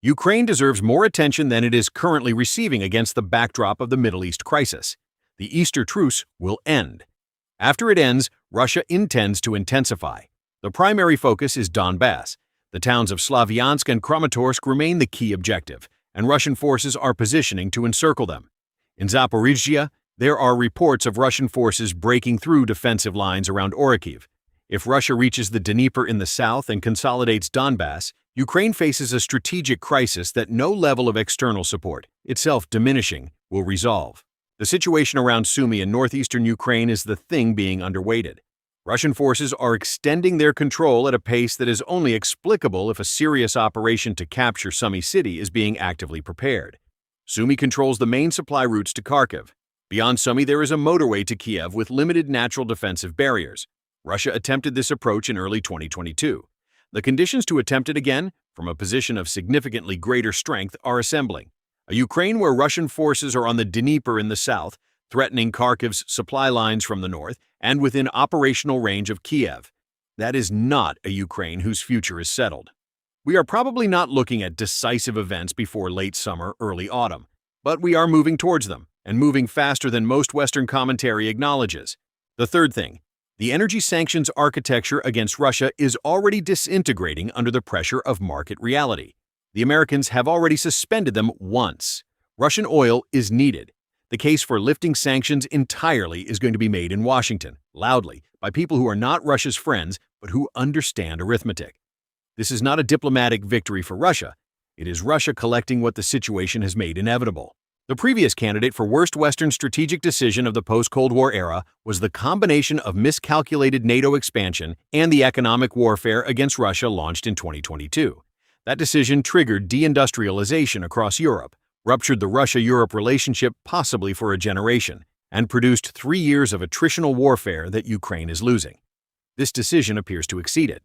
Ukraine deserves more attention than it is currently receiving against the backdrop of the Middle East crisis. The Easter truce will end. After it ends, Russia intends to intensify. The primary focus is Donbass. The towns of Slavyansk and Kramatorsk remain the key objective, and Russian forces are positioning to encircle them. In Zaporizhzhia, there are reports of Russian forces breaking through defensive lines around Orikhiv. If Russia reaches the Dnieper in the south and consolidates Donbass, Ukraine faces a strategic crisis that no level of external support, itself diminishing, will resolve. The situation around Sumy in northeastern Ukraine is the thing being underweighted. Russian forces are extending their control at a pace that is only explicable if a serious operation to capture Sumy city is being actively prepared. Sumy controls the main supply routes to Kharkiv. Beyond Sumy, there is a motorway to Kiev with limited natural defensive barriers. Russia attempted this approach in early 2022. The conditions to attempt it again, from a position of significantly greater strength, are assembling. A Ukraine where Russian forces are on the Dnieper in the south, threatening Kharkiv's supply lines from the north, and within operational range of Kiev. That is not a Ukraine whose future is settled. We are probably not looking at decisive events before late summer, early autumn, but we are moving towards them, and moving faster than most Western commentary acknowledges. The third thing, the energy sanctions architecture against Russia is already disintegrating under the pressure of market reality. The Americans have already suspended them once. Russian oil is needed. The case for lifting sanctions entirely is going to be made in Washington, loudly, by people who are not Russia's friends, but who understand arithmetic. This is not a diplomatic victory for Russia. It is Russia collecting what the situation has made inevitable. The previous candidate for worst Western strategic decision of the post-Cold War era was the combination of miscalculated NATO expansion and the economic warfare against Russia launched in 2022. That decision triggered deindustrialization across Europe, ruptured the Russia-Europe relationship possibly for a generation, and produced 3 years of attritional warfare that Ukraine is losing. This decision appears to exceed it.